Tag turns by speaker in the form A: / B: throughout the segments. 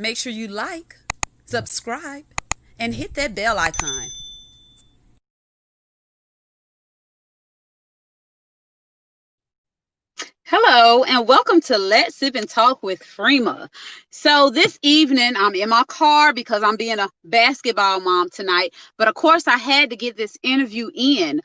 A: Make sure you like, subscribe, and hit that bell icon. Hello and welcome to Let's Sip and Talk with Freema. So this evening I'm in my car because I'm being a basketball mom tonight. But of course I had to get this interview in.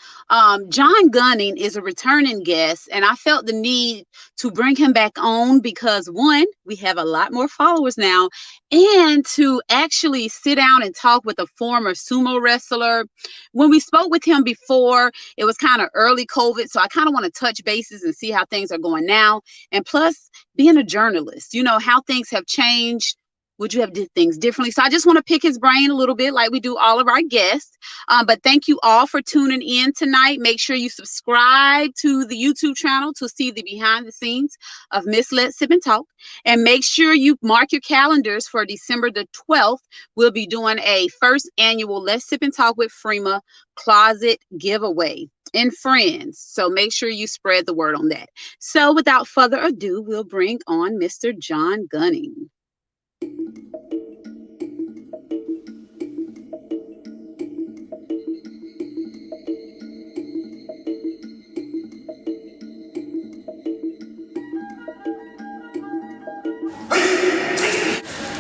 A: John Gunning is a returning guest and I felt the need to bring him back on because one, we have a lot more followers now, and to actually sit down and talk with a former sumo wrestler. When we spoke with him before, it was kind of early COVID, so I kind of want to touch bases and see how things are going now. And plus, being a journalist, how things have changed. Would you have did things differently? So I just want to pick his brain a little bit like we do all of our guests. But thank you all for tuning in tonight. Make sure you subscribe to the YouTube channel to see the behind the scenes of Miss Let's Sip and Talk. And make sure you mark your calendars for December the 12th. We'll be doing a first annual Let's Sip and Talk with Freema closet giveaway and friends. So make sure you spread the word on that. So without further ado, we'll bring on Mr. John Gunning.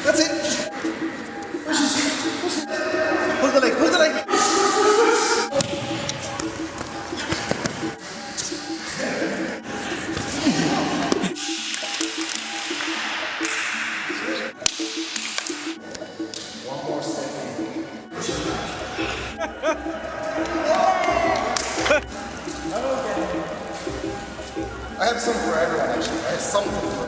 B: That's it. Hold the leg, hold the leg. One more second. I have some for everyone actually. I have something for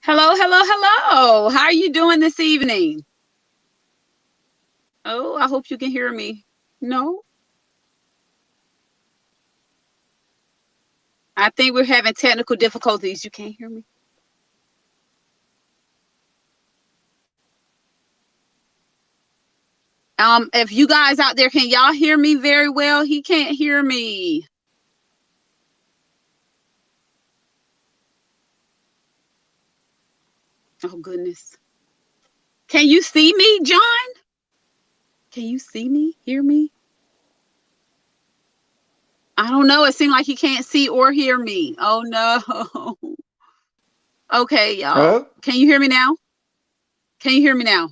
A: Hello, hello, hello. How are you doing this evening? Oh, I hope you can hear me. No? I think we're having technical difficulties. You can't hear me? If you guys out there, can y'all hear me very well? He can't hear me. Oh, goodness. Can you see me, John? Can you see me? Hear me? I don't know. It seemed like he can't see or hear me. Oh, no. Okay, y'all.
B: Hello?
A: Can you hear me now? Can you hear me now?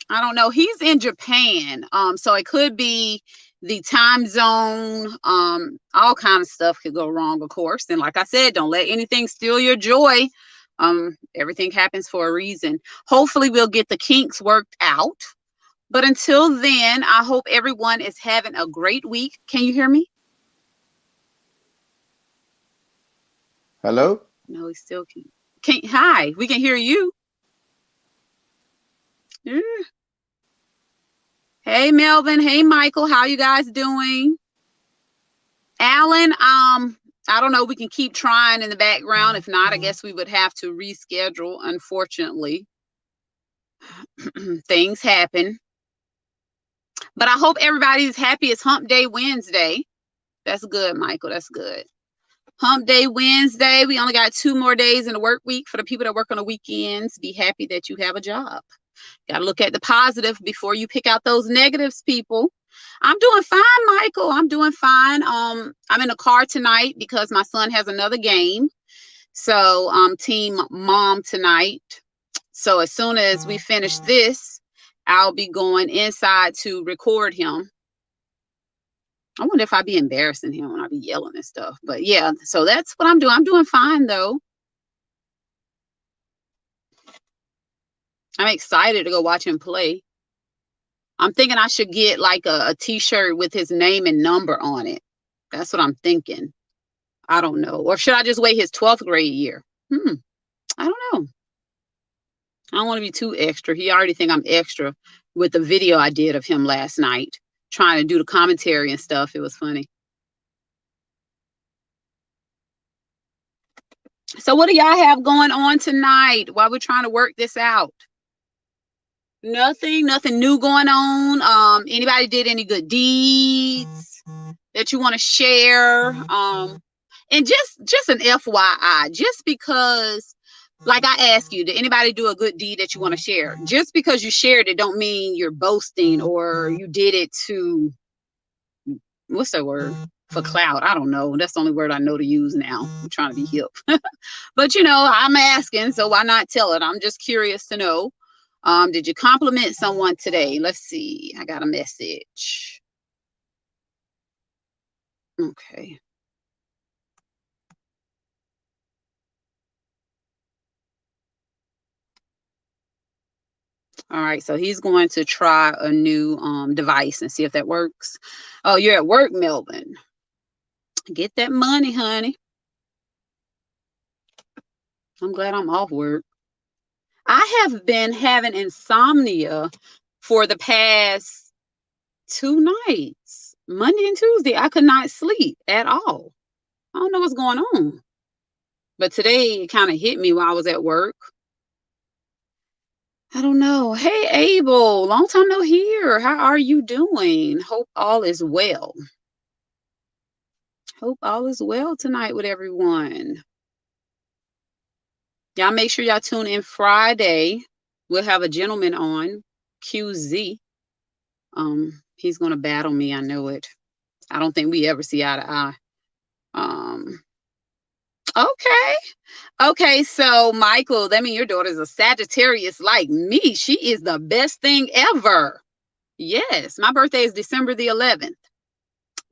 A: I don't know. He's in Japan. So it could be the time zone. All kind of stuff could go wrong, of course. And like I said, don't let anything steal your joy. Everything happens for a reason. Hopefully we'll get the kinks worked out. But until then, I hope everyone is having a great week. Can you hear me?
B: Hello?
A: No, he still can't. Hi, we can hear you. Yeah. Hey, Melvin. Hey, Michael. How you guys doing? Alan, I don't know. We can keep trying in the background. If not, I guess we would have to reschedule, unfortunately. Things happen. But I hope everybody's happy. It's Hump Day Wednesday. That's good, Michael. That's good. Hump Day Wednesday. We only got 2 more days in the work week. For the people that work on the weekends, be happy that you have a job. Got to look at the positive before you pick out those negatives, people. I'm doing fine, Michael. I'm doing fine. I'm in the car tonight because my son has another game. So team mom tonight. So as soon as we finish this, I'll be going inside to record him. I wonder if I'd be embarrassing him when I be yelling and stuff. But yeah, so that's what I'm doing. I'm doing fine though. I'm excited to go watch him play. I'm thinking I should get like a t-shirt with his name and number on it. That's what I'm thinking. I don't know. Or should I just wait his 12th grade year? I don't know. I don't want to be too extra. He already think I'm extra with the video I did of him last night, trying to do the commentary and stuff. It was funny. So what do y'all have going on tonight while we're trying to work this out? Nothing new going on. Anybody did any good deeds that you want to share? And just an FYI, just because, like I asked you, did anybody do a good deed that you want to share? Just because you shared it don't mean you're boasting or you did it to, what's that word? For clout. I don't know. That's the only word I know to use now. I'm trying to be hip. But I'm asking, so why not tell it? I'm just curious to know. Did you compliment someone today? Let's see. I got a message. Okay. All right, so he's going to try a new device and see if that works. Oh, you're at work, Melvin. Get that money, honey. I'm glad I'm off work. I have been having insomnia for the past 2 nights. Monday and Tuesday, I could not sleep at all. I don't know what's going on. But today it kind of hit me while I was at work. I don't know. Hey, Abel, long time no hear. How are you doing? Hope all is well. Hope all is well tonight with everyone. Y'all make sure y'all tune in Friday. We'll have a gentleman on, QZ. He's gonna battle me. I know it. I don't think we ever see eye to eye. Okay. So Michael, that means your daughter's a Sagittarius like me. She is the best thing ever. Yes, my birthday is December the 11th.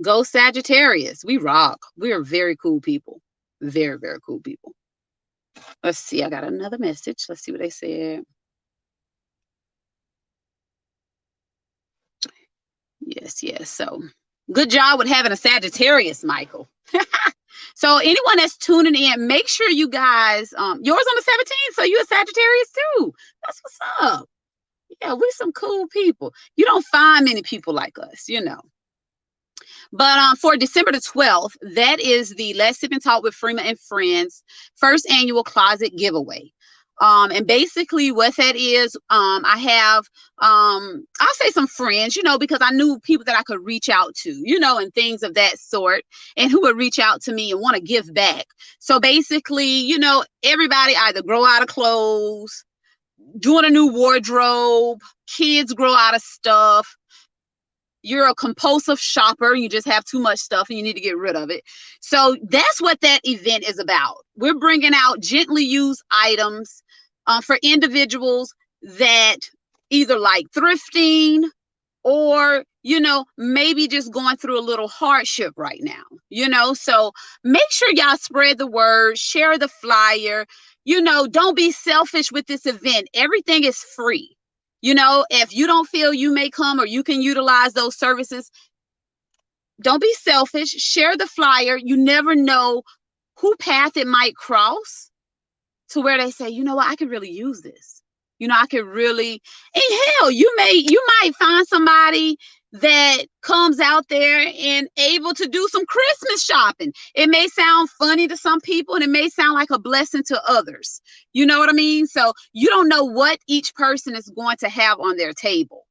A: Go Sagittarius. We rock. We are very cool people. Very, very cool people. Let's see. I got another message. Let's see what they said. Yes. So good job with having a Sagittarius, Michael. So anyone that's tuning in, make sure you guys, yours on the 17th, so you're a Sagittarius too. That's what's up. Yeah, we're some cool people. You don't find many people like us, But for December the 12th, that is the Let's Sip and Talk with Freema and Friends first annual closet giveaway. And basically what that is, I have, I'll say some friends, because I knew people that I could reach out to, and things of that sort, and who would reach out to me and want to give back. So basically, everybody either grow out of clothes, doing a new wardrobe, kids grow out of stuff. You're a compulsive shopper. You just have too much stuff and you need to get rid of it. So that's what that event is about. We're bringing out gently used items for individuals that either like thrifting or, maybe just going through a little hardship right now, So make sure y'all spread the word, share the flyer, don't be selfish with this event. Everything is free. If you don't feel you may come or you can utilize those services, don't be selfish. Share the flyer. You never know who path it might cross to where they say, what, I could really use this. I could really, and hell, you might find somebody that comes out there and able to do some Christmas shopping. It may sound funny to some people and it may sound like a blessing to others. You know what I mean? So you don't know what each person is going to have on their table.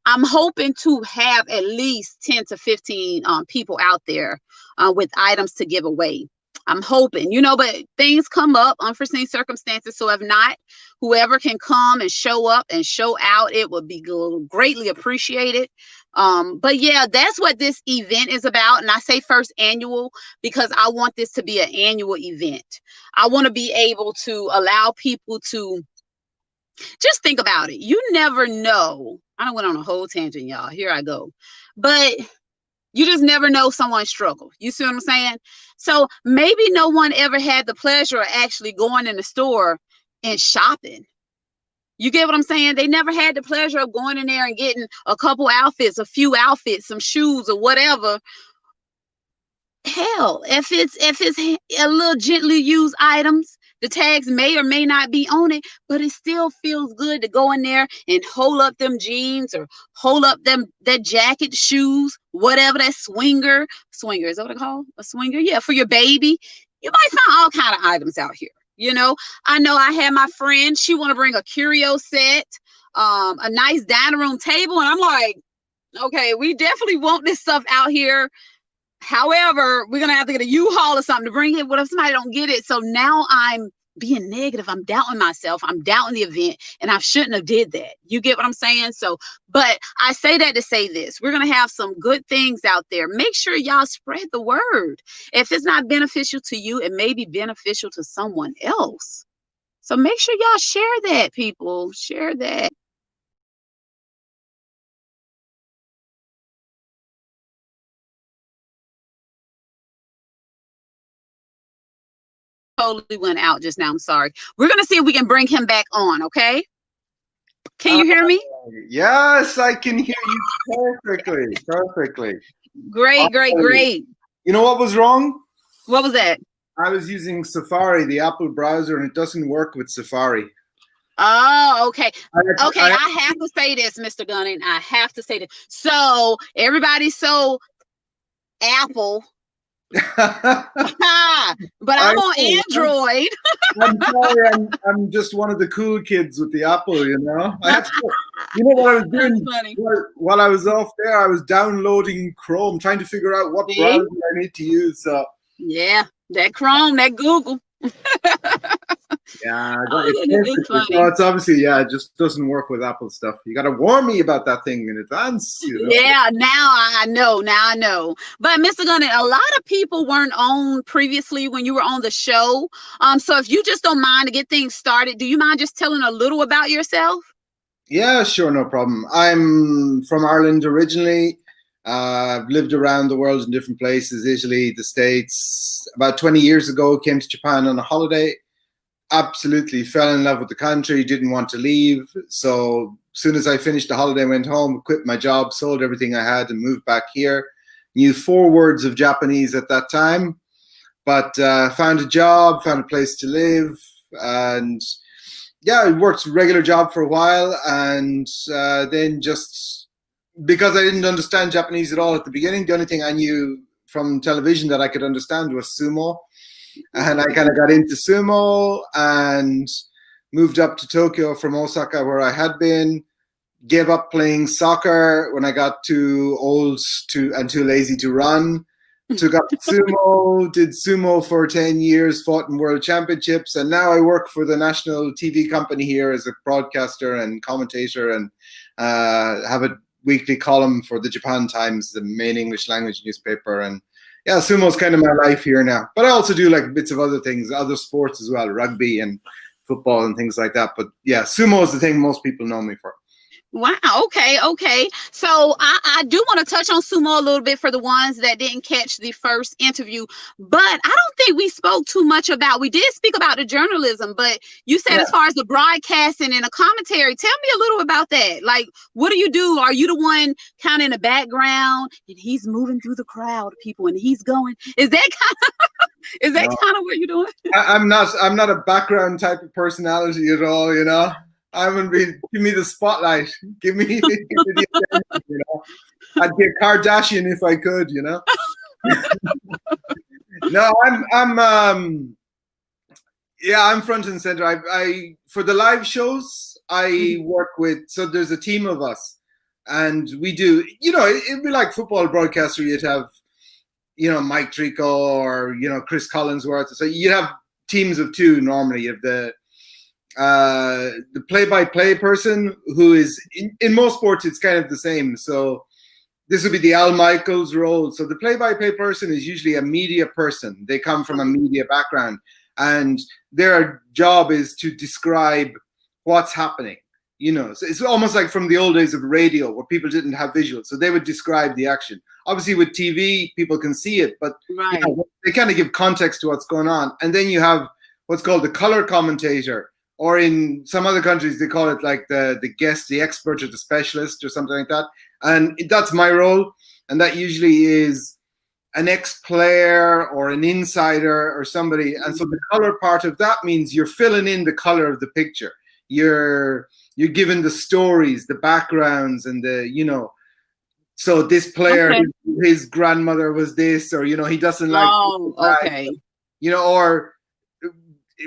A: I'm hoping to have at least 10 to 15 people out there with items to give away. I'm hoping, but things come up, unforeseen circumstances. So if not, whoever can come and show up and show out, it would be greatly appreciated. But yeah, that's what this event is about. And I say first annual because I want this to be an annual event. I want to be able to allow people to just think about it. You never know. I went on a whole tangent, y'all. Here I go. But you just never know someone's struggle. You see what I'm saying? So maybe no one ever had the pleasure of actually going in the store and shopping. You get what I'm saying? They never had the pleasure of going in there and getting a couple outfits, a few outfits, some shoes or whatever. Hell, if it's a little gently used items, the tags may or may not be on it, but it still feels good to go in there and hold up them jeans or hold up that jacket, shoes, whatever, that swinger, is that what I call a swinger? Yeah, for your baby. You might find all kind of items out here. I know I had my friend, she want to bring a curio set, a nice dining room table, and I'm like, okay, we definitely want this stuff out here. However, we're gonna have to get a U-Haul or something to bring it. What if somebody don't get it? So now I'm being negative. I'm doubting myself. I'm doubting the event, and I shouldn't have did that. You get what I'm saying? So, but I say that to say this: we're gonna have some good things out there. Make sure y'all spread the word. If it's not beneficial to you, it may be beneficial to someone else. So make sure y'all share that, people. Share that. Totally went out just now. I'm sorry. We're gonna see if we can bring him back on. Okay? Can you hear me?
C: Yes, I can hear you perfectly. Perfectly.
A: Great, great, great.
C: You know what was wrong?
A: What was that?
C: I was using Safari, the Apple browser, and it doesn't work with Safari.
A: Oh, okay. Okay, I have to say this, Mr. Gunning. I have to say this. So everybody's so Apple. But I'm on Android.
C: I'm sorry, I'm just one of the cool kids with the Apple, you know. You know what I was doing while I was off there? I was downloading Chrome, trying to figure out what browser I need to use. So
A: yeah, that Chrome, that Google.
C: Yeah, it's obviously, it just doesn't work with Apple stuff. You got to warn me about that thing in advance.
A: Yeah, now I know. But Mr. Gunning, a lot of people weren't on previously when you were on the show. So if you just don't mind to get things started, do you mind just telling a little about yourself?
C: Yeah, sure, no problem. I'm from Ireland originally. I've lived around the world in different places, Italy, the States. About 20 years ago, came to Japan on a holiday. Absolutely fell in love with the country, didn't want to leave. So as soon as I finished the holiday, went home, quit my job, sold everything I had and moved back here. Knew 4 words of Japanese at that time, but found a job, found a place to live, and I worked a regular job for a while, and then just because I didn't understand Japanese at all at the beginning, the only thing I knew from television that I could understand was sumo. And I kind of got into sumo and moved up to Tokyo from Osaka, where I had been. Gave up playing soccer when I got too old and too lazy to run. Took up sumo, did sumo for 10 years, fought in World Championships, and now I work for the national TV company here as a broadcaster and commentator, and have a weekly column for the Japan Times, the main English language newspaper. And yeah, sumo's kind of my life here now. But I also do like bits of other things, other sports as well, rugby and football and things like that. But yeah, sumo is the thing most people know me for.
A: Wow. Okay. So I do want to touch on sumo a little bit for the ones that didn't catch the first interview, but I don't think we spoke too much about, we did speak about the journalism, but you said as far as the broadcasting and the commentary, tell me a little about that. Like, what do you do? Are you the one kind of in the background and he's moving through the crowd of people and he's going, is that kind of what you're doing?
C: I'm not a background type of personality at all, you know. I wouldn't be. Give me the spotlight. Give me the attention, you know. I'd get Kardashian if I could, you know. No, I'm front and center. I for the live shows I work with. So there's a team of us, and we do. You know, it'd be like football broadcaster. You'd have, you know, Mike Trico or, you know, Chris Collinsworth. So you'd have teams of 2 normally. You have the play-by-play person who is in most sports it's kind of the same. So this would be the Al Michaels role. So the play-by-play person is usually a media person. They come from a media background, and their job is to describe what's happening. You know, so it's almost like from the old days of radio where people didn't have visuals. So they would describe the action. Obviously with TV, people can see it, but you know, they kind of give context to what's going on. And then you have what's called the color commentator, or in some other countries, they call it like the guest, the expert, or the specialist, or something like that. And that's my role. And that usually is an ex-player or an insider or somebody. And so the color part of that means you're filling in the color of the picture. You're given the stories, the backgrounds, and the, you know, so this player, his grandmother was this, or, you know, he doesn't like,
A: you know, or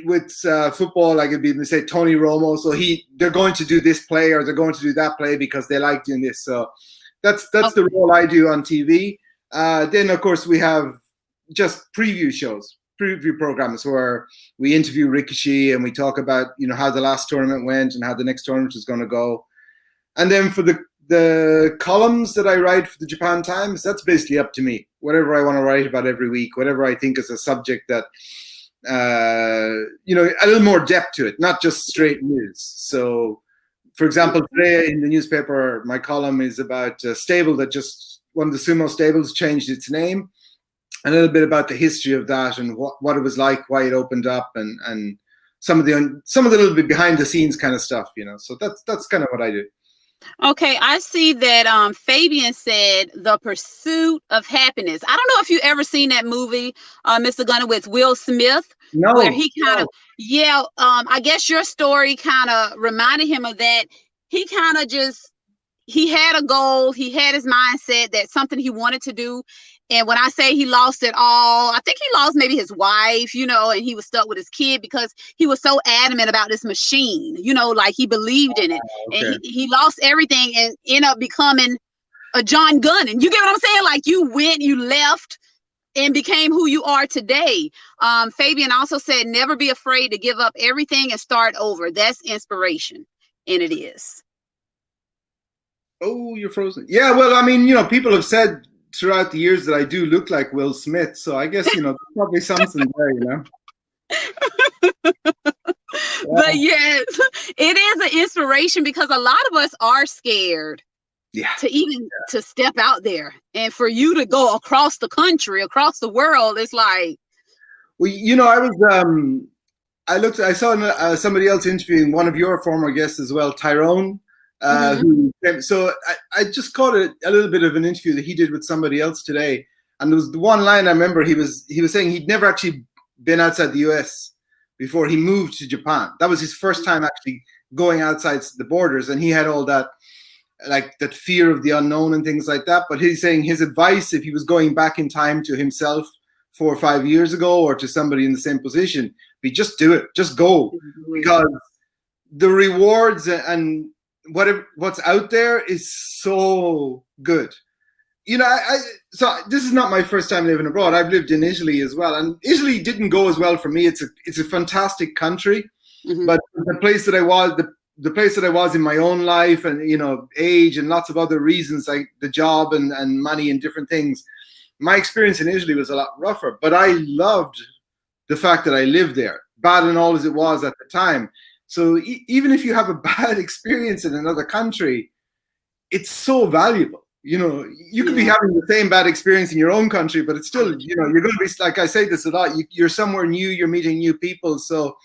C: with football, like it'd be, say, Tony Romo. So they're going to do this play or they're going to do that play because they like doing this. So that's the role I do on TV. Then, of course, we have just preview programs where we interview Ricochet and we talk about, how the last tournament went and how the next tournament is going to go. And then for the columns that I write for the Japan Times, that's basically up to me. Whatever I want to write about every week, whatever I think is a subject that, a little more depth to it, not just straight news. So, for example, today in the newspaper, my column is about a stable that one of the sumo stables changed its name. A little bit about the history of that and what it was like, why it opened up, and some of the little bit behind the scenes kind of stuff, So that's kind of what I do.
A: Okay, I see that Fabian said The Pursuit of Happiness. I don't know if you ever seen that movie, Mr. Gunner, with Will Smith.
C: No.
A: Where he kind of, I guess your story kind of reminded him of that. He kind of he had a goal. He had his mindset that something he wanted to do. And when I say he lost it all, I think he lost maybe his wife, and he was stuck with his kid because he was so adamant about this machine, like he believed in it. Okay. And he lost everything and ended up becoming a John Gunn. You get what I'm saying? Like you left and became who you are today. Fabian also said, never be afraid to give up everything and start over. That's inspiration. And it is.
C: Oh, you're frozen. Yeah, well, I mean, people have said throughout the years that I do look like Will Smith. So I guess, there's probably something there,
A: But yes, it is an inspiration because a lot of us are scared to even to step out there. And for you to go across the country, across the world, it's like.
C: Well, I saw somebody else interviewing one of your former guests as well, Tyrone. So I just caught a little bit of an interview that he did with somebody else today, and there was the one line I remember he was saying he'd never actually been outside the US before he moved to Japan. That was his first time actually going outside the borders, and he had all that that fear of the unknown and things like that. But he's saying his advice, if he was going back in time to himself 4 or 5 years ago or to somebody in the same position, be just do it, just go, because the rewards and what's out there is so good. So this is not my first time living abroad. I've lived in Italy as well, and Italy didn't go as well for me. It's a fantastic country, but the place that I was, the place that I was in my own life and age and lots of other reasons like the job and money and different things, my experience in Italy was a lot rougher. But I loved the fact that I lived there, bad and all as it was at the time. So even if you have a bad experience in another country, it's so valuable. You could be having the same bad experience in your own country, but it's still, you're going to be, like I say this a lot, you're somewhere new, you're meeting new people. So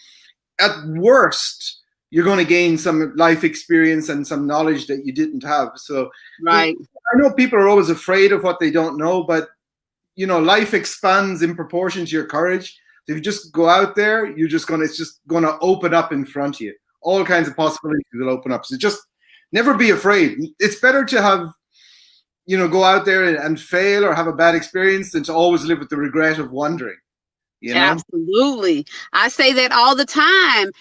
C: at worst, you're going to gain some life experience and some knowledge that you didn't have. So
A: right.
C: I know people are always afraid of what they don't know, but, life expands in proportion to your courage. So if you just go out there, it's just going to open up in front of you. All kinds of possibilities will open up. So just never be afraid. It's better to have, go out there and fail or have a bad experience than to always live with the regret of wondering.
A: Absolutely. I say that all the time.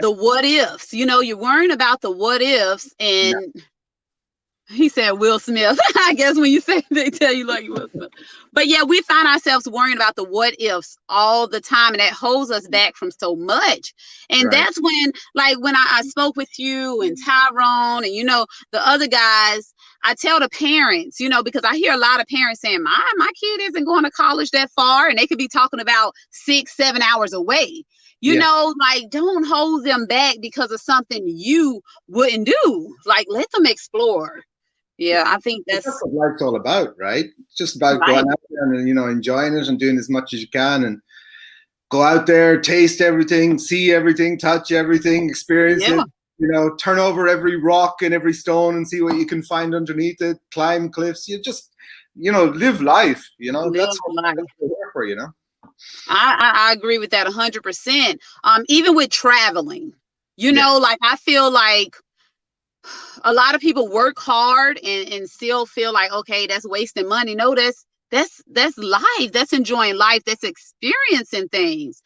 A: The what ifs, you're worrying about the what ifs, and he said Will Smith. I guess when you say they tell you like Will Smith. But yeah, we find ourselves worrying about the what ifs all the time, and that holds us back from so much. And that's when, when I spoke with you and Tyrone and the other guys, I tell the parents, because I hear a lot of parents saying, my kid isn't going to college that far, and they could be talking about 6-7 hours away. Don't hold them back because of something you wouldn't do. Let them explore. Yeah, I think that's
C: what life's all about, right? It's just about going out there and enjoying it and doing as much as you can, and go out there, taste everything, see everything, touch everything, experience it. Turn over every rock and every stone and see what you can find underneath it. Climb cliffs. You just live life. That's what life is there for.
A: I agree with that 100%. Even with traveling, I feel like a lot of people work hard and still feel like, okay, that's wasting money. No, that's life. That's enjoying life. That's experiencing things.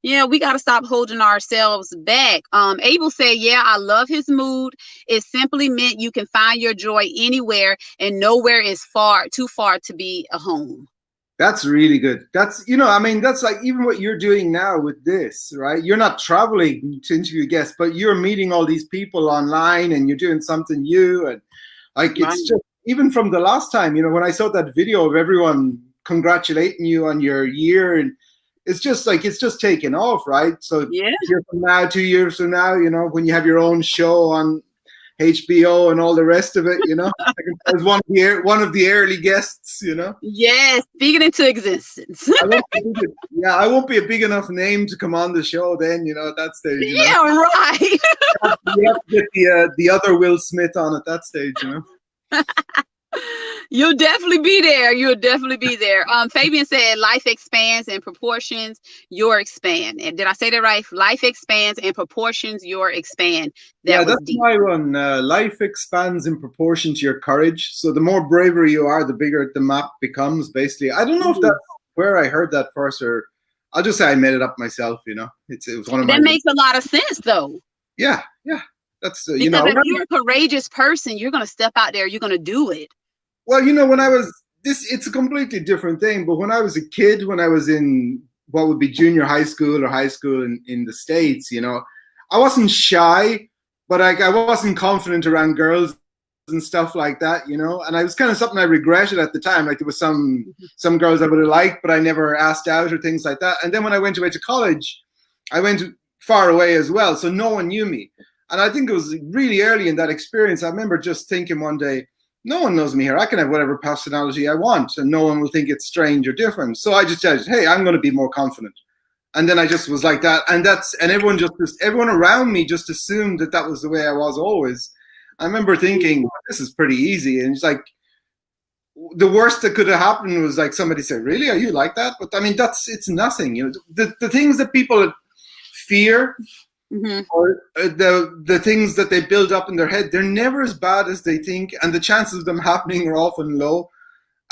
A: Yeah, we got to stop holding ourselves back. Abel said, yeah, I love his mood. It simply meant you can find your joy anywhere, and nowhere is too far to be a home.
C: That's really good. That's, I mean, that's like even what you're doing now with this, right? You're not traveling to interview guests, but you're meeting all these people online and you're doing something new. And like,
A: Right.
C: it's just, even from the last time, when I saw that video of everyone congratulating you on your year, and it's just like, it's just taken off, right? So
A: Yeah.
C: a year from now, 2 years from now, when you have your own show on HBO and all the rest of it, I was one of the early guests,
A: Yes, speaking into existence.
C: I won't be a big enough name to come on the show then, at that stage,
A: Yeah, right.
C: You have to get the other Will Smith on at that stage,
A: You'll definitely be there. You'll definitely be there. Fabian said life expands in proportions, your expand. And did I say that right? Life expands in proportions, your expand. That was
C: that's
A: deep.
C: my one. Life expands in proportion to your courage. So the more bravery you are, the bigger the map becomes, basically. I don't know if that's where I heard that first, or I'll just say I made it up myself, It was one of
A: that makes a lot of sense, though.
C: Yeah. That's,
A: because if you're a courageous person, you're going to step out there. You're going to do it.
C: Well, when I was it's a completely different thing. But when I was a kid, when I was in what would be junior high school or high school in the States, I wasn't shy, but I wasn't confident around girls and stuff like that, and I was kind of something I regretted at the time. Like there was some girls I would have liked, but I never asked out or things like that. And then when I went away to college, I went far away as well. So no one knew me. And I think it was really early in that experience. I remember just thinking one day, no one knows me here. I can have whatever personality I want, and no one will think it's strange or different. So I just said, hey, I'm going to be more confident. And then I just was like that. And everyone around me just assumed that was the way I was always. I remember thinking, this is pretty easy. And it's like, the worst that could have happened was like somebody said, really, are you like that? But I mean, it's nothing. The things that people fear, or the things that they build up in their head, they're never as bad as they think, and the chances of them happening are often low.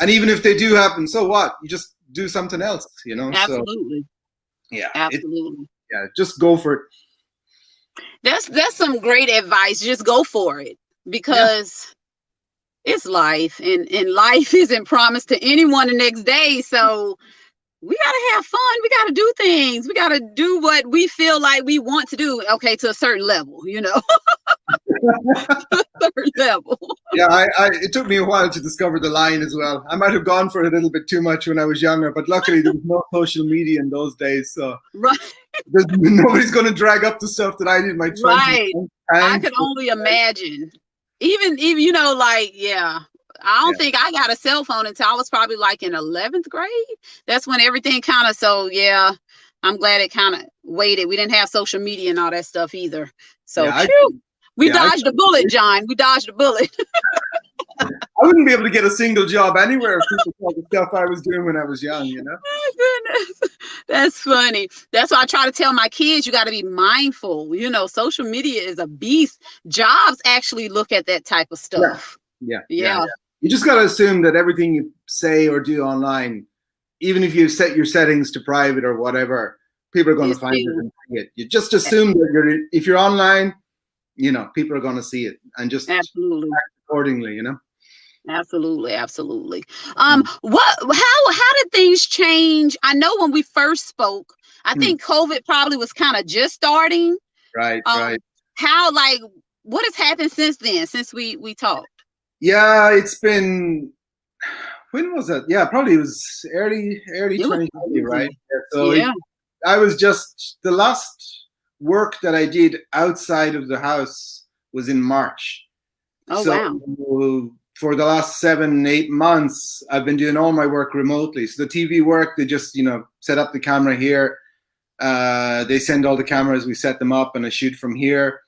C: And even if they do happen, so what? You just do something else,
A: Absolutely.
C: So, yeah,
A: absolutely.
C: Just go for it.
A: That's some great advice. Just go for it, because it's life, and life isn't promised to anyone the next day. So we got to have fun. We got to do things. We got to do what we feel like we want to do. Okay, to a certain level, to a certain level.
C: Yeah, it took me a while to discover the line as well. I might have gone for it a little bit too much when I was younger, but luckily there was no social media in those days. So
A: right.
C: Nobody's going to drag up the stuff that I did in my 20s.
A: Right. I could only imagine. Even I don't think I got a cell phone until I was probably like in 11th grade. That's when everything kind of, I'm glad it kind of waited. We didn't have social media and all that stuff either. So we dodged a bullet, John. We dodged a bullet.
C: I wouldn't be able to get a single job anywhere if people saw the stuff I was doing when I was young,
A: Oh, goodness. That's funny. That's why I try to tell my kids, you got to be mindful. Social media is a beast. Jobs actually look at that type of stuff.
C: Yeah. You just got to assume that everything you say or do online, even if you set your settings to private or whatever, people are going to find it and see it. You just assume that if you're online, people are going to see it and just
A: absolutely
C: act accordingly,
A: Absolutely. How did things change? I know when we first spoke, I think COVID probably was kind of just starting.
C: Right.
A: How, what has happened since then, since we talked?
C: Yeah, it's been, when was it? Yeah, probably it was early 2020, right? So I was just, the last work that I did outside of the house was in March.
A: Oh, wow.
C: For the last 7-8 months, I've been doing all my work remotely. So the TV work, they just, set up the camera here. They send all the cameras, we set them up, and I shoot from here.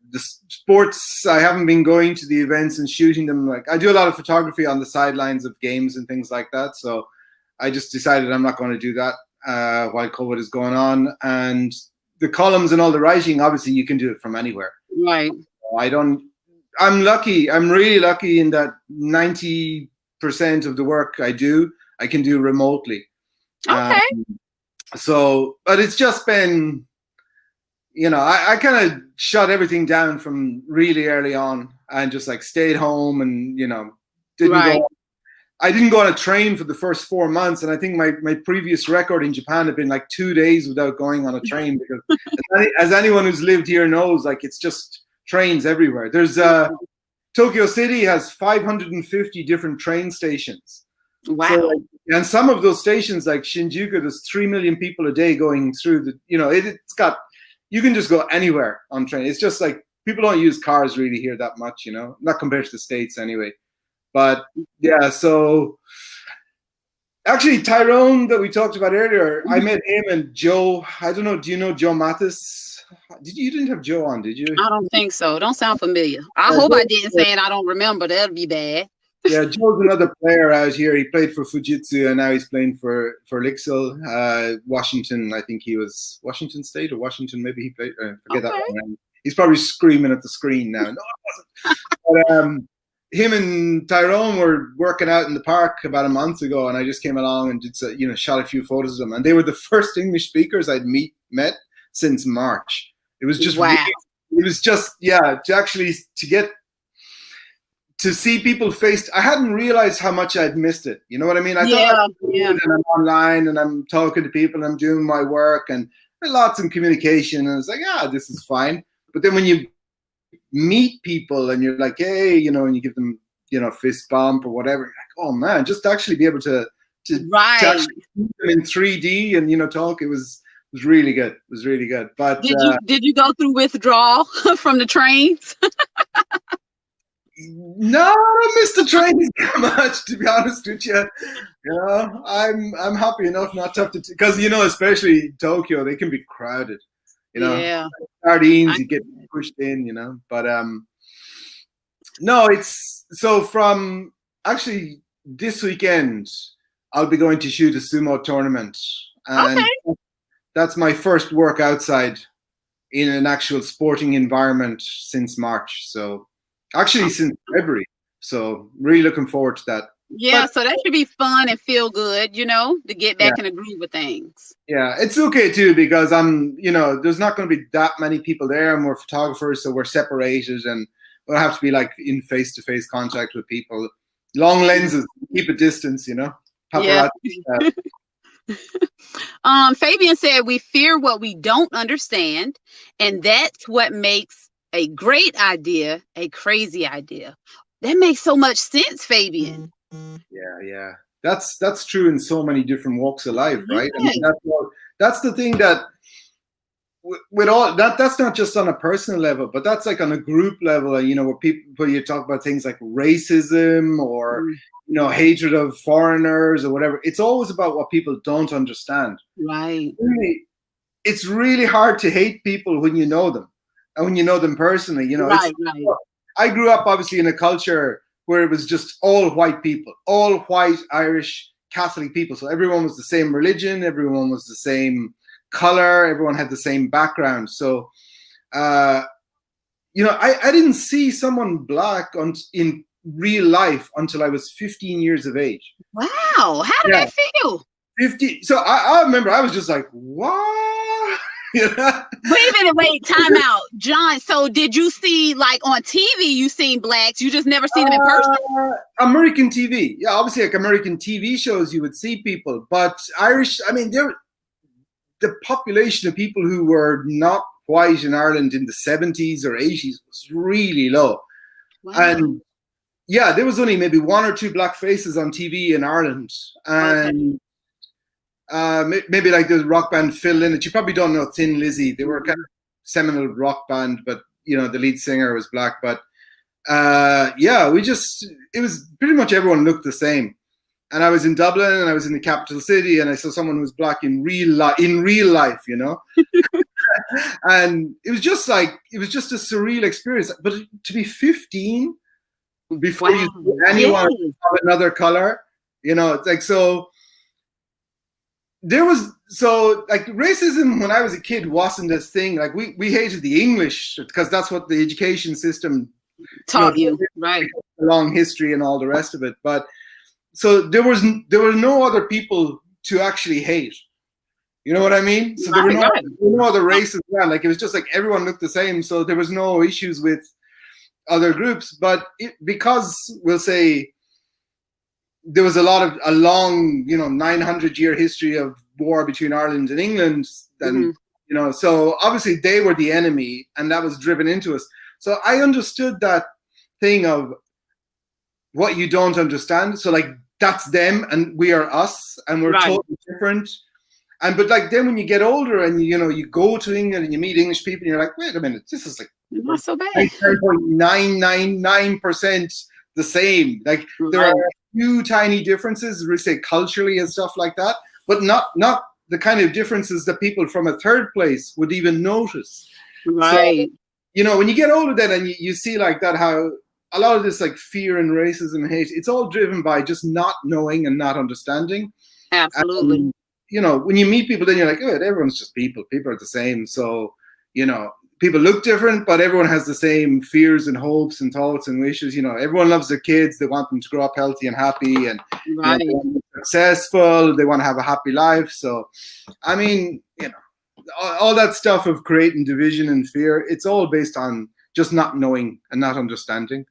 C: The sports, I haven't been going to the events and shooting them. Like, I do a lot of photography on the sidelines of games and things like that. So I just decided I'm not going to do that while COVID is going on. And the columns and all the writing, obviously you can do it from anywhere.
A: Right.
C: I'm lucky. I'm really lucky in that 90% of the work I do, I can do remotely.
A: Okay.
C: So, but it's just been, I kind of shut everything down from really early on and just like stayed home and, didn't
A: Right.
C: go. I didn't go on a train for the first 4 months. And I think my previous record in Japan had been like 2 days without going on a train because as anyone who's lived here knows, like it's just trains everywhere. There's Tokyo City has 550 different train stations.
A: Wow.
C: So, and some of those stations, like Shinjuku, there's 3 million people a day going through the, it's got, you can just go anywhere on train. It's just like people don't use cars really here that much, not compared to the States anyway. But yeah, so actually Tyrone that we talked about earlier, I met him and Joe. I don't know, do you know Joe Mathis? You didn't have Joe on, did you?
A: I don't think so. Don't sound familiar. I hope I didn't say it. I don't remember. That'd be bad.
C: Yeah, Joe's another player out here. He played for Fujitsu and now he's playing for Lixil, Washington. I think he was Washington State or Washington. Maybe he played. Forget that one. He's probably screaming at the screen now. No, it wasn't. But him and Tyrone were working out in the park about a month ago, and I just came along and did, shot a few photos of them. And they were the first English speakers I'd met since March. It was just,
A: wow.
C: To see people face, I hadn't realized how much I'd missed it. You know what I mean? I
A: thought
C: and I'm online and I'm talking to people and I'm doing my work and lots of communication. And it's like, this is fine. But then when you meet people and you're like, hey, and you give them, fist bump or whatever, you're like, oh man, just to actually be able to actually see them in 3D and, talk, it was really good. It was really good. But
A: did you go through withdrawal from the trains?
C: No, I don't miss the trains that much, to be honest with you. I'm happy enough not to have to, because especially Tokyo, they can be crowded.
A: Yeah.
C: Sardines, you get pushed in, But no, it's so from actually this weekend, I'll be going to shoot a sumo tournament, and that's my first work outside in an actual sporting environment since March. So. Actually, since February. So really looking forward to that.
A: Yeah, so that should be fun and feel good, to get back in the groove of things.
C: Yeah, it's okay too because there's not going to be that many people there, and we're photographers, so we're separated, and we'll have to be like in face-to-face contact with people. Long lenses, keep a distance, Paparazzi.
A: Yeah. Fabian said, we fear what we don't understand, and that's what makes a great idea a crazy idea. That makes so much sense, Fabian.
C: Yeah. That's true in so many different walks of life, right? I mean, that's the thing that with all that's not just on a personal level, but that's like on a group level, where people you talk about things like racism or hatred of foreigners or whatever. It's always about what people don't understand.
A: Right.
C: It's really hard to hate people when you know them. And when you know them personally,
A: right.
C: I grew up obviously in a culture where it was just all white people, all white Irish Catholic people. So everyone was the same religion, everyone was the same color, everyone had the same background. So, I didn't see someone black in real life until I was 15 years of age.
A: Wow, how did that feel?
C: 50. So I remember I was just like, what?
A: Wait, time out. John, so did you see, like on TV, you seen blacks, you just never seen them in person?
C: American TV. Yeah, obviously like American TV shows, you would see people. But Irish, I mean, the population of people who were not white in Ireland in the 70s or 80s was really low. Wow. And yeah, there was only maybe one or two black faces on TV in Ireland. And maybe like the rock band Phil Lynott. You probably don't know Thin Lizzy. They were kind of seminal rock band, but the lead singer was black. But it was pretty much everyone looked the same. And I was in Dublin and I was in the capital city and I saw someone who was black in real life, and it was just a surreal experience. But to be 15 before you see anyone of another color, it's like, so there was, like racism when I was a kid wasn't this thing. Like we hated the English because that's what the education system
A: taught you, right?
C: A long history and all the rest of it. But so there were no other people to actually hate. You know what I mean? So there were no other races around. Like, it was just like everyone looked the same. So there was no issues with other groups. But because we'll say there was a long, 900-year history of war between Ireland and England, and so obviously they were the enemy, and that was driven into us. So I understood that thing of what you don't understand. So like, that's them and we are us, and we're totally different. But like, then when you get older and you go to England and you meet English people, and you're like, wait a minute, this is like
A: not so bad.
C: 9.999% the same. Like, there are a few tiny differences, we say culturally and stuff like that, but not the kind of differences that people from a third place would even notice.
A: Right.
C: So, when you get older then, and you see like that, how a lot of this like fear and racism and hate, it's all driven by just not knowing and not understanding.
A: Absolutely.
C: And, when you meet people, then you're like, oh, everyone's just people. People are the same. So, people look different, but everyone has the same fears and hopes and thoughts and wishes. Everyone loves their kids. They want them to grow up healthy and happy, and they want to be successful. They want to have a happy life. So, I mean, all that stuff of creating division and fear, it's all based on just not knowing and not understanding.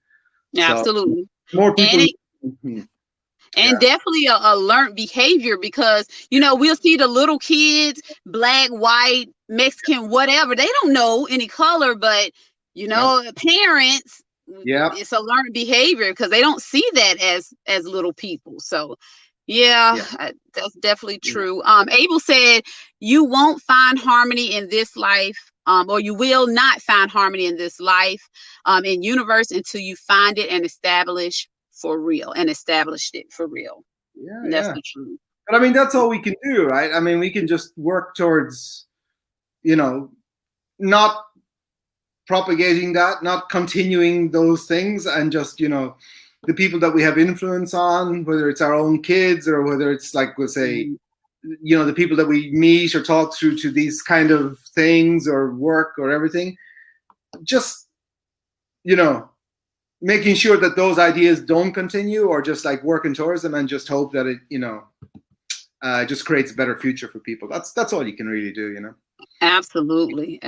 A: Absolutely.
C: So, more people.
A: And definitely a learned behavior, because, we'll see the little kids, black, white, Mexican, whatever. They don't know any color, but, parents, it's a learned behavior because they don't see that as little people. So, that's definitely true. Abel said, you won't find harmony in this life, or you will not find harmony in this life, in universe, until you find it and established it for real. And that's the truth.
C: But I mean, that's all we can do, right? I mean, we can just work towards, not propagating that, not continuing those things, and just, the people that we have influence on, whether it's our own kids or whether it's like, we'll say, the people that we meet or talk through to these kind of things or work or everything, just, making sure that those ideas don't continue, or just like working towards them, and just hope that it, just creates a better future for people. That's all you can really do,
A: Absolutely.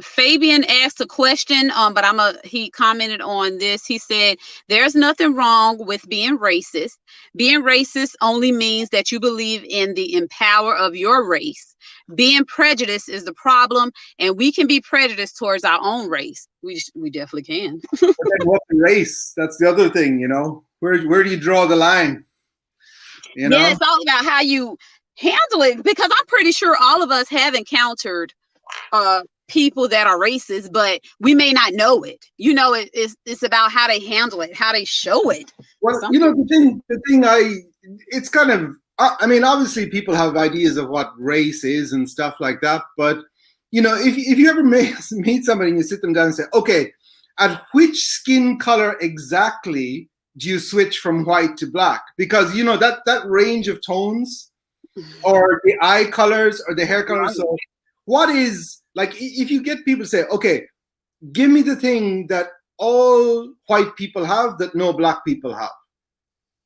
A: Fabian asked a question, but he commented on this. He said, there's nothing wrong with being racist. Being racist only means that you believe in the empower of your race. Being prejudiced is the problem, and we can be prejudiced towards our own race. We definitely can.
C: But then what's the race? That's the other thing, Where do you draw the line?
A: Yeah, it's all about how you handle it, because I'm pretty sure all of us have encountered people that are racist, but we may not know it. It's about how they handle it, how they show it.
C: Well, the thing it's kind of, I mean, obviously people have ideas of what race is and stuff like that, but if you ever meet somebody and you sit them down and say, okay, at which skin color exactly do you switch from white to black? Because that range of tones, or the eye colors, or the hair colors. So what is, like, if you get people to say, okay, give me the thing that all white people have that no black people have.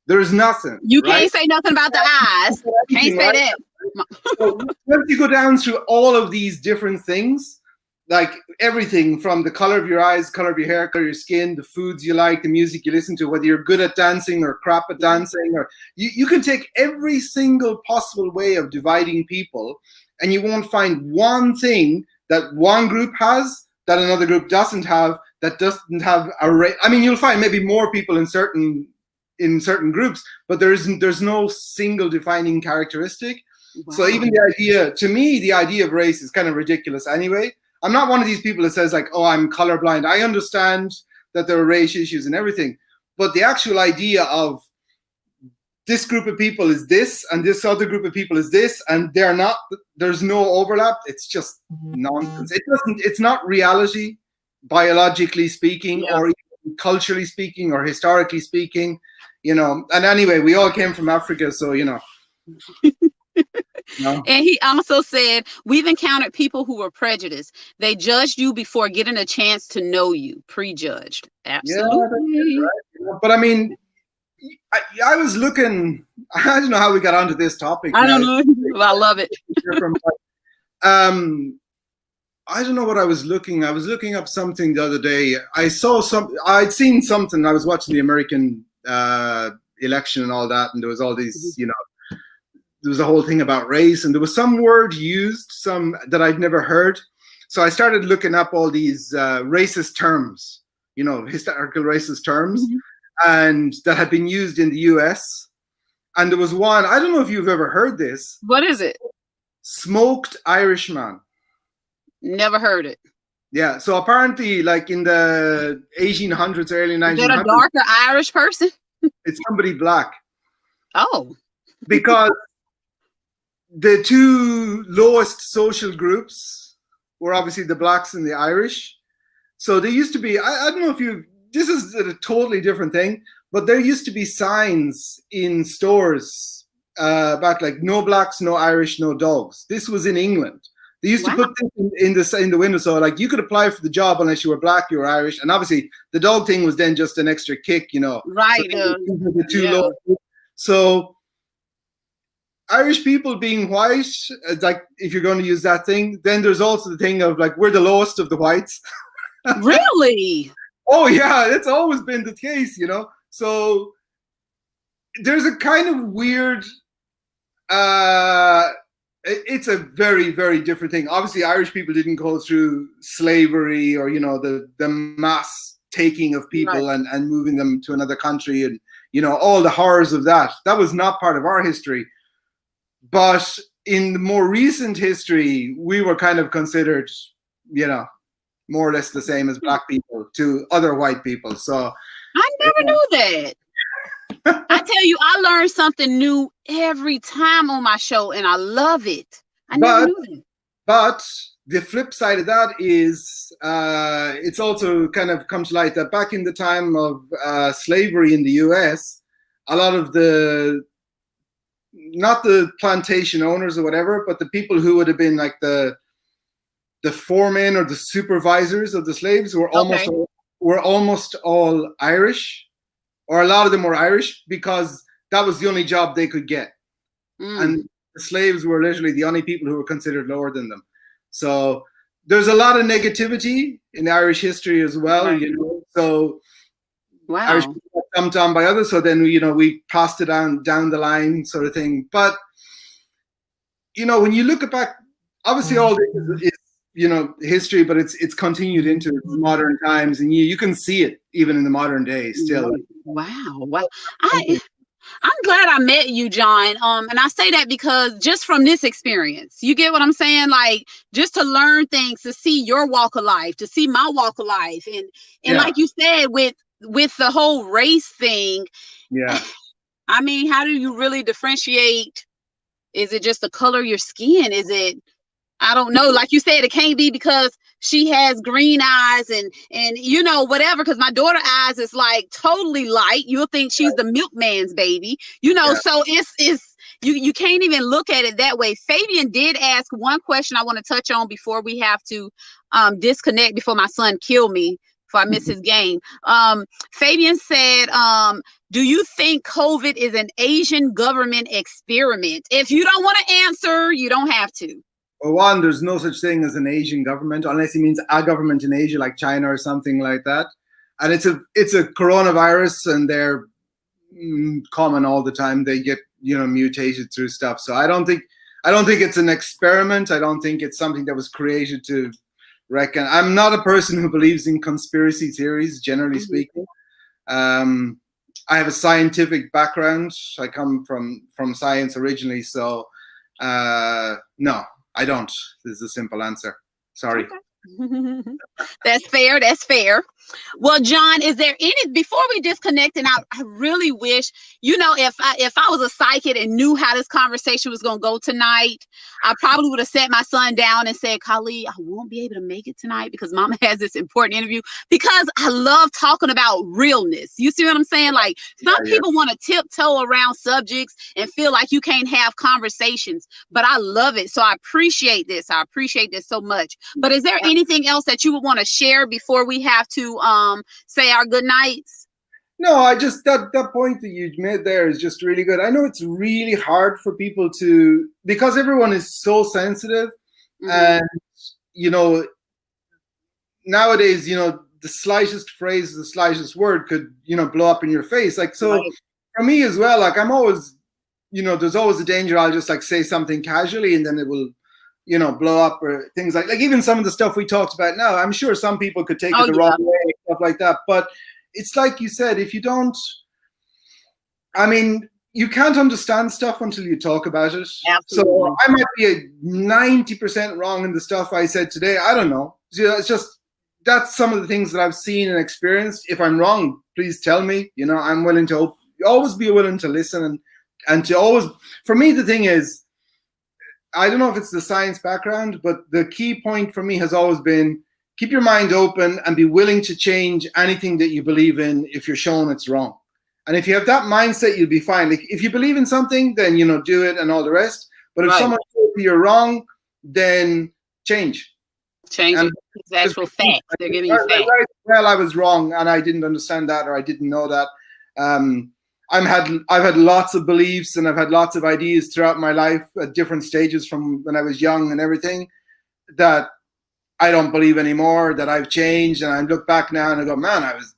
C: There is nothing.
A: You can't say nothing about the eyes. Can't say that.
C: So once you go down through all of these different things, like everything from the color of your eyes, color of your hair, color of your skin, the foods you like, the music you listen to, whether you're good at dancing or crap at dancing, or you can take every single possible way of dividing people, and you won't find one thing that one group has that another group doesn't have, that doesn't have a race. I mean, you'll find maybe more people in certain groups, but there's no single defining characteristic. Wow. So even to me, the idea of race is kind of ridiculous anyway. I'm not one of these people that says like, oh, I'm colorblind. I understand that there are race issues and everything, but the actual idea of this group of people is this and this other group of people is this, and there's no overlap. It's just nonsense. It's not reality, biologically speaking, or even culturally speaking, or historically speaking, and anyway, we all came from Africa, so No.
A: And he also said, we've encountered people who were prejudiced. They judged you before getting a chance to know you. Prejudged. Absolutely.
C: Yeah, right. But I mean, I was looking. I don't know how we got onto this topic.
A: I
C: Now.
A: don't know. I love it.
C: Um, I don't know what I was looking. I was looking up something the other day. I saw some. I'd seen something. I was watching the American election and all that, and there was all these, there was a whole thing about race, and there was some word used, some that I'd never heard. So I started looking up all these racist terms, historical racist terms, and that had been used in the US. And there was one, I don't know if you've ever heard this.
A: What is it?
C: Smoked Irishman.
A: Never heard it.
C: Yeah, so apparently, like in the 1800s, early 1900s,
A: is that a darker Irish person?
C: It's somebody black.
A: Oh.
C: Because the two lowest social groups were obviously the blacks and the Irish. So there used to be, I don't know if you, this is a totally different thing, but there used to be signs in stores back like no blacks, no Irish, no dogs. This was in England. They used to put this in the window, so like you could apply for the job unless you were black, you were Irish, and obviously the dog thing was then just an extra kick,
A: Right.
C: So, the two low. So Irish people being white, like if you're going to use that thing, then there's also the thing of like we're the lowest of the whites.
A: Really?
C: Oh yeah, it's always been the case, So there's a kind of weird. It's a very, very different thing. Obviously, Irish people didn't go through slavery or, the mass taking of people and moving them to another country and, all the horrors of that. That was not part of our history. But in the more recent history, we were kind of considered, more or less the same as black people to other white people. So
A: I never knew that. I tell you, I learn something new every time on my show, and I love it. I never knew that.
C: But the flip side of that is it's also kind of come to light that back in the time of slavery in the US, a lot of not the plantation owners or whatever, but the people who would have been like the foremen or the supervisors of the slaves were almost all Irish. Or a lot of them were Irish because that was the only job they could get. And the slaves were literally the only people who were considered lower than them. So there's a lot of negativity in Irish history as well, So Irish people got dumped on by others. So then, we passed it down the line sort of thing. But, when you look back, obviously all this is history, but it's continued into modern times, and you can see it even in the modern day still.
A: Wow. I'm glad I met you, John. And I say that because just from this experience, you get what I'm saying? Like just to learn things, to see your walk of life, to see my walk of life. And like you said, with the whole race thing, I mean, how do you really differentiate? Is it just the color of your skin? Is it, I don't know. Like you said, it can't be because she has green eyes and whatever, because my daughter eyes is like totally light. You'll think she's the milkman's baby, so it's you can't even look at it that way. Fabian did ask one question I want to touch on before we have to disconnect, before my son kill me, before I miss his game. Fabian said, do you think COVID is an Asian government experiment? If you don't want to answer, you don't have to.
C: Well, one, there's no such thing as an Asian government, unless he means a government in Asia, like China or something like that. And it's a coronavirus, and they're common all the time. They get mutated through stuff. So I don't think it's an experiment. I don't think it's something that was created to reckon. I'm not a person who believes in conspiracy theories, generally speaking. I have a scientific background. I come from science originally, so no. I don't. This is a simple answer. Sorry.
A: Okay. That's fair. Well, John, is there before we disconnect, and I really wish, if I was a psychic and knew how this conversation was going to go tonight, I probably would have set my son down and said, Khalid, I won't be able to make it tonight because Mama has this important interview, because I love talking about realness. You see what I'm saying? Like some people want to tiptoe around subjects and feel like you can't have conversations, but I love it. So I appreciate this. I appreciate this so much. But is there anything else that you would want to share before we have to say our good nights?
C: No, I just that point that you made there is just really good. I know it's really hard for people to, because everyone is so sensitive,
A: Mm-hmm.
C: and you know nowadays, the slightest phrase, the slightest word could, blow up in your face. Like, so
A: Right.
C: for me as well, like I'm always, there's always a danger I'll just like say something casually and then it will, blow up, or things like even some of the stuff we talked about now. I'm sure some people could take it
A: Oh
C: the wrong
A: yeah,
C: way, stuff like that. But it's like you said, if you don't, I mean, you can't understand stuff until you talk about it. So
A: absolutely.
C: I might be a 90% wrong in the stuff I said today. I don't know. It's just that's some of the things that I've seen and experienced. If I'm wrong, please tell me. I'm willing to always be willing to listen, and to always. For me, the thing is, I don't know if it's the science background, but the key point for me has always been keep your mind open and be willing to change anything that you believe in if you're shown it's wrong. And if you have that mindset, you'll be fine. Like if you believe in something, then do it and all the rest. But if
A: Right.
C: someone tells you you're wrong, then change.
A: Change
C: And
A: it. It's
C: just
A: actual
C: be,
A: facts. They're giving you facts.
C: well, I was wrong and I didn't understand that, or I didn't know that. I've had lots of beliefs and I've had lots of ideas throughout my life at different stages from when I was young and everything that I don't believe anymore, that I've changed. And I look back now and I go, man, I was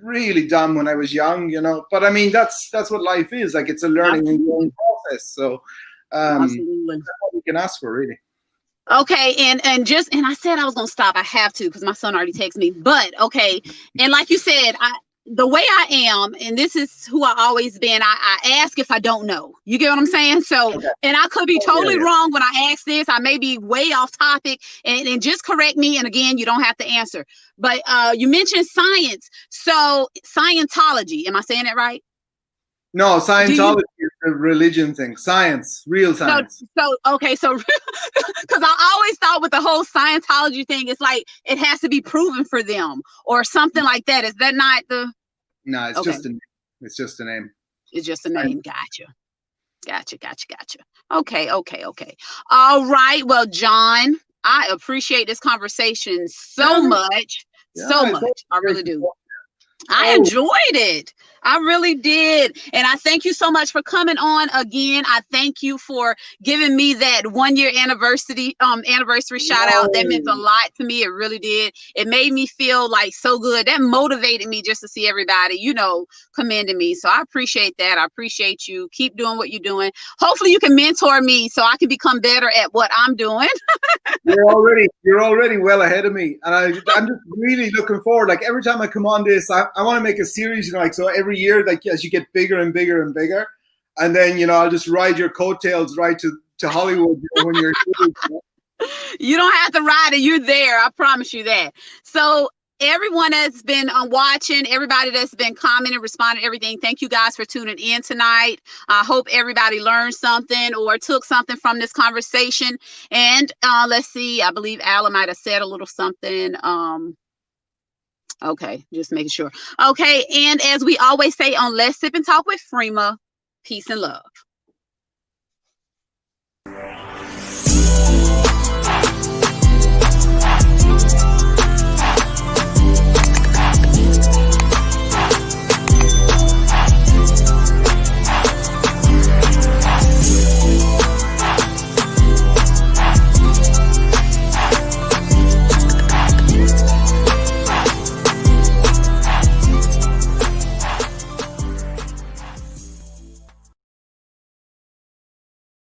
C: really dumb when I was young, But I mean, that's what life is. Like it's a learning and
A: Absolutely.
C: growing process. So
A: Absolutely.
C: that's what we can ask for, really.
A: Okay, and I said I was gonna stop. I have to because my son already texted me. But okay, and like you said, the way I am, and this is who I always been. I ask if I don't know. You get what I'm saying? So,
C: Okay.
A: and I could be
C: Oh, yeah,
A: totally
C: yeah.
A: wrong when I ask this. I may be way off topic, and just correct me. And again, you don't have to answer. But you mentioned science, so Scientology. Am I saying it right?
C: No,
A: Do you?
C: Scientology is a religion thing. Science, real
A: So,
C: science.
A: so okay, so because I always thought with the whole Scientology thing, it's like it has to be proven for them or something like that. Is that not the?
C: No, it's
A: Okay,
C: just a name. It's just a name.
A: it's just a
C: Science.
A: name. Gotcha, gotcha, gotcha, gotcha. Okay, okay, okay. All right. Well, John, I appreciate this conversation
C: Yeah,
A: so much, so
C: yeah, it's always
A: much. I
C: great
A: really
C: to
A: do.
C: talk.
A: I
C: Oh,
A: enjoyed it. I really did. And I thank you so much for coming on again. I thank you for giving me that 1 year anniversary shout out. That meant a
C: no.
A: lot to me. It really did. It made me feel like so good. That motivated me just to see everybody, commending me. So I appreciate that. I appreciate you. Keep doing what you're doing. Hopefully you can mentor me so I can become better at what I'm doing.
C: You're already well ahead of me, and I'm just really looking forward. Like every time I come on this, I want to make a series. Like so every year, like as you get bigger and bigger and bigger, and then I'll just ride your coattails right to Hollywood when you're.
A: You don't have to ride it. You're there. I promise you that. So everyone that's been watching, everybody that's been commenting, responding, everything, thank you guys for tuning in tonight. I hope everybody learned something or took something from this conversation. And let's see, I believe Alan might have said a little something. Okay, just making sure. Okay, and as we always say on Let's Sip and Talk with Freema, peace and love.